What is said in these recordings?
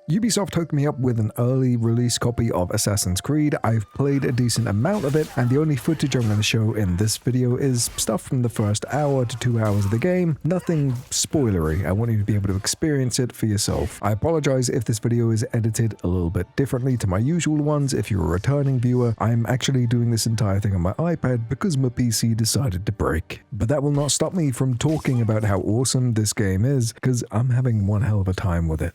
Ubisoft hooked me up with an early release copy of Assassin's Creed. I've played a decent amount of it, and the only footage I'm going to show in this video is stuff from the first hour to 2 hours of the game. Nothing spoilery. I want you to be able to experience it for yourself. I apologize if this video is edited a little bit differently to my usual ones. If you're a returning viewer, I'm actually doing this entire thing on my iPad because my PC decided to break. But that will not stop me from talking about how awesome this game is, because I'm having one hell of a time with it.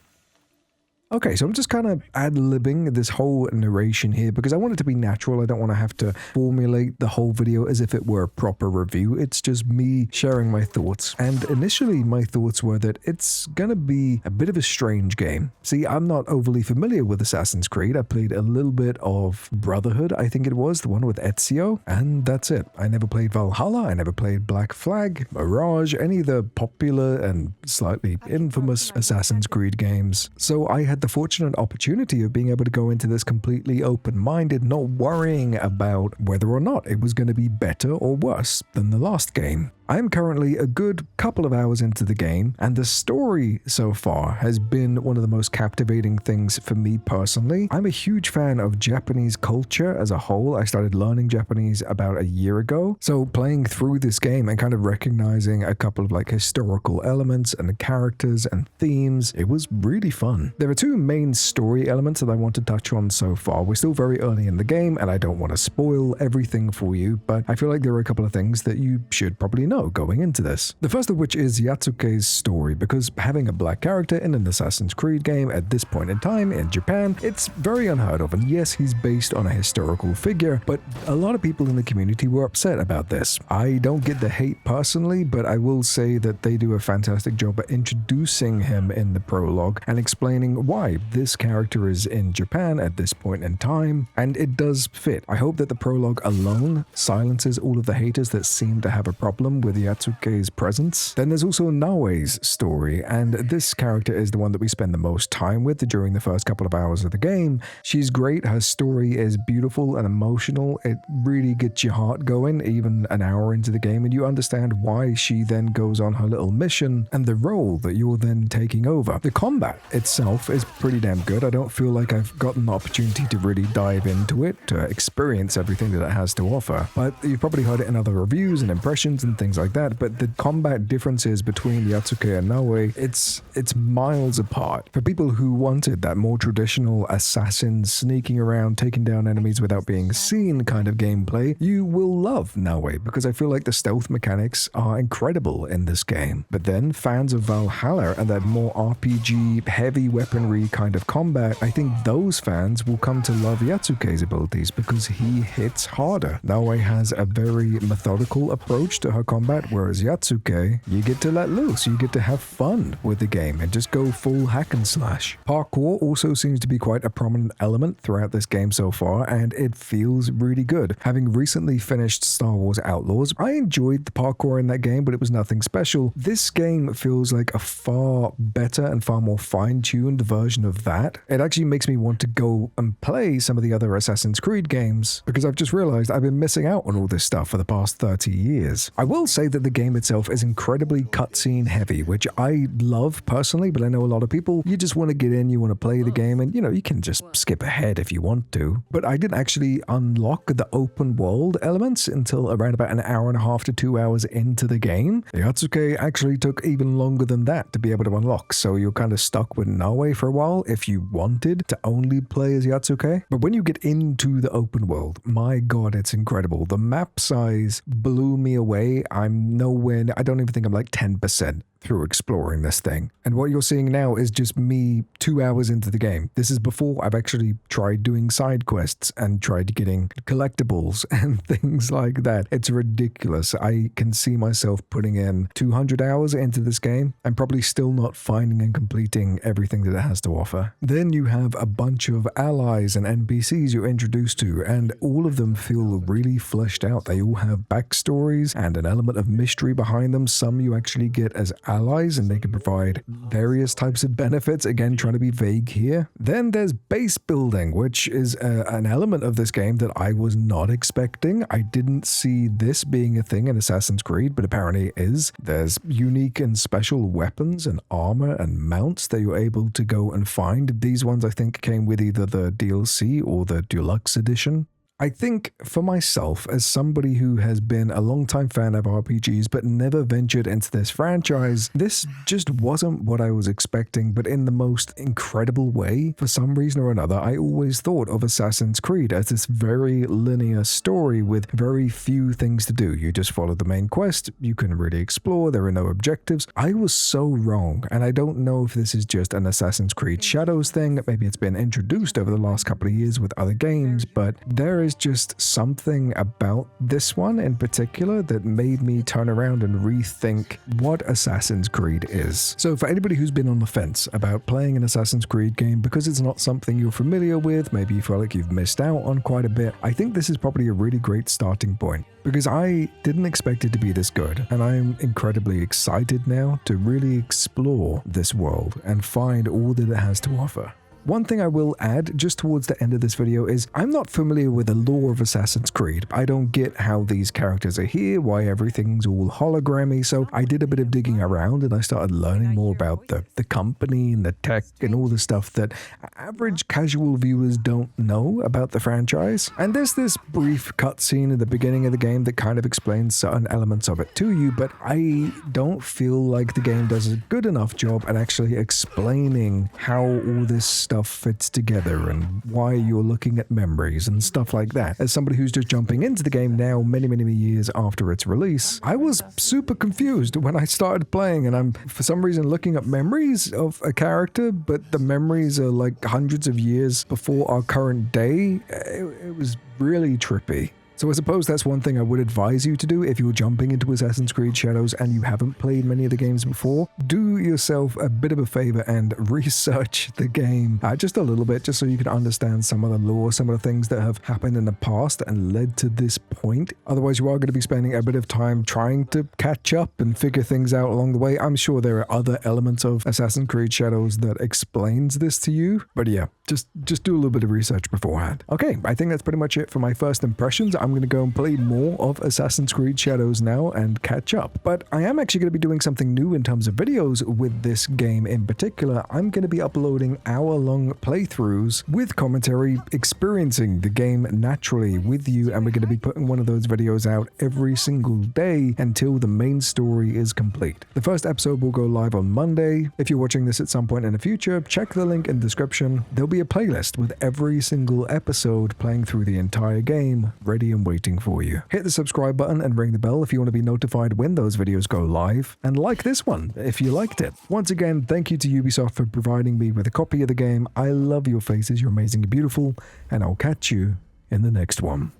Okay, so I'm just kind of ad-libbing this whole narration here because I want it to be natural. I don't want to have to formulate the whole video as if it were a proper review. It's just me sharing my thoughts. And initially, my thoughts were that it's gonna be a bit of a strange game. See, I'm not overly familiar with Assassin's Creed. I played a little bit of Brotherhood, I think it was, the one with Ezio, and that's it. I never played Valhalla, I never played Black Flag, Mirage, any of the popular and slightly infamous Assassin's Creed games. So I had the fortunate opportunity of being able to go into this completely open-minded, not worrying about whether or not it was going to be better or worse than the last game. I am currently a good couple of hours into the game, and the story so far has been one of the most captivating things for me personally. I'm a huge fan of Japanese culture as a whole. I started learning Japanese about a year ago, so playing through this game and kind of recognizing a couple of like historical elements and characters and themes, it was really fun. There are two main story elements that I want to touch on so far. We're still very early in the game, and I don't want to spoil everything for you, but I feel like there are a couple of things that you should probably know going into this. The first of which is Yatsuke's story, because having a black character in an Assassin's Creed game at this point in time in Japan, it's very unheard of. And yes, he's based on a historical figure, but a lot of people in the community were upset about this. I don't get the hate personally, but I will say that they do a fantastic job at introducing him in the prologue and explaining why this character is in Japan at this point in time, and it does fit. I hope that the prologue alone silences all of the haters that seem to have a problem with Yatsuke's presence. Then there's also Naoe's story, and this character is the one that we spend the most time with during the first couple of hours of the game. She's great, her story is beautiful and emotional. It really gets your heart going even an hour into the game, and you understand why she then goes on her little mission and the role that you're then taking over. The combat itself is pretty damn good. I don't feel like I've gotten the opportunity to really dive into it, to experience everything that it has to offer, but you've probably heard it in other reviews and impressions and things like that. But the combat differences between Yatsuke and Naoe, it's miles apart. For people who wanted that more traditional assassin sneaking around, taking down enemies without being seen kind of gameplay, you will love Naoe, because I feel like the stealth mechanics are incredible in this game. But then fans of Valhalla and that more RPG, heavy weaponry kind of combat, I think those fans will come to love Yatsuke's abilities because he hits harder. Naoe has a very methodical approach to her combat, whereas Yatsuke, you get to let loose, you get to have fun with the game and just go full hack and slash. Parkour also seems to be quite a prominent element throughout this game so far, and it feels really good. Having recently finished Star Wars Outlaws, I enjoyed the parkour in that game, but it was nothing special. This game feels like a far better and far more fine-tuned version of that. It actually makes me want to go and play some of the other Assassin's Creed games, because I've just realized I've been missing out on all this stuff for the past 30 years. I will say that the game itself is incredibly cutscene heavy, which I love personally, but I know a lot of people, you just want to get in, you want to play the game, and you can just skip ahead if you want to. But I didn't actually unlock the open world elements until around about an hour and a half to 2 hours into the game. Yatsuke actually took even longer than that to be able to unlock, so you're kind of stuck with Naoe for a while if you wanted to only play as Yatsuke. But when you get into the open world, my god, it's incredible. The map size blew me away. I'm nowhere, I don't even think I'm like 10% through exploring this thing. And what you're seeing now is just me 2 hours into the game. This is before I've actually tried doing side quests and tried getting collectibles and things like that. It's ridiculous. I can see myself putting in 200 hours into this game and probably still not finding and completing everything that it has to offer. Then you have a bunch of allies and NPCs you're introduced to, and all of them feel really fleshed out. They all have backstories and an element of mystery behind them. Some you actually get as allies, and they can provide various types of benefits, again trying to be vague here. Then there's base building, which is an element of this game that I was not expecting. I didn't see this being a thing in Assassin's Creed, but apparently it is. There's unique and special weapons and armor and mounts that you're able to go and find. These ones I think came with either the DLC or the Deluxe Edition. I think for myself, as somebody who has been a longtime fan of RPGs but never ventured into this franchise, this just wasn't what I was expecting, but in the most incredible way. For some reason or another, I always thought of Assassin's Creed as this very linear story with very few things to do. You just follow the main quest, you can really explore, there are no objectives. I was so wrong, and I don't know if this is just an Assassin's Creed Shadows thing, maybe it's been introduced over the last couple of years with other games, but there is just something about this one in particular that made me turn around and rethink what Assassin's Creed is. So for anybody who's been on the fence about playing an Assassin's Creed game because it's not something you're familiar with, maybe you feel like you've missed out on quite a bit, I think this is probably a really great starting point, because I didn't expect it to be this good, and I'm incredibly excited now to really explore this world and find all that it has to offer. One thing I will add just towards the end of this video is I'm not familiar with the lore of Assassin's Creed. I don't get how these characters are here, why everything's all hologrammy, so I did a bit of digging around and I started learning more about the company and the tech and all the stuff that average casual viewers don't know about the franchise. And there's this brief cutscene at the beginning of the game that kind of explains certain elements of it to you, but I don't feel like the game does a good enough job at actually explaining how all this stuff fits together and why you're looking at memories and stuff like that. As somebody who's just jumping into the game now many years after its release, I was super confused when I started playing, and I'm for some reason looking up memories of a character, but the memories are like hundreds of years before our current day. It was really trippy. So I suppose that's one thing I would advise you to do if you're jumping into Assassin's Creed Shadows and you haven't played many of the games before. Do yourself a bit of a favor and research the game just a little bit, just so you can understand some of the lore, some of the things that have happened in the past and led to this point. Otherwise, you are going to be spending a bit of time trying to catch up and figure things out along the way. I'm sure there are other elements of Assassin's Creed Shadows that explains this to you, but yeah, just do a little bit of research beforehand. Okay, I think that's pretty much it for my first impressions. I'm going to go and play more of Assassin's Creed Shadows now and catch up. But I am actually going to be doing something new in terms of videos with this game in particular. I'm going to be uploading hour-long playthroughs with commentary, experiencing the game naturally with you, and we're going to be putting one of those videos out every single day until the main story is complete. The first episode will go live on Monday. If you're watching this at some point in the future, check the link in the description. There'll be a playlist with every single episode playing through the entire game, ready and waiting for you. Hit the subscribe button and ring the bell if you want to be notified when those videos go live, and like this one if you liked it. Once again, thank you to Ubisoft for providing me with a copy of the game. I love your faces, you're amazing and beautiful, and I'll catch you in the next one.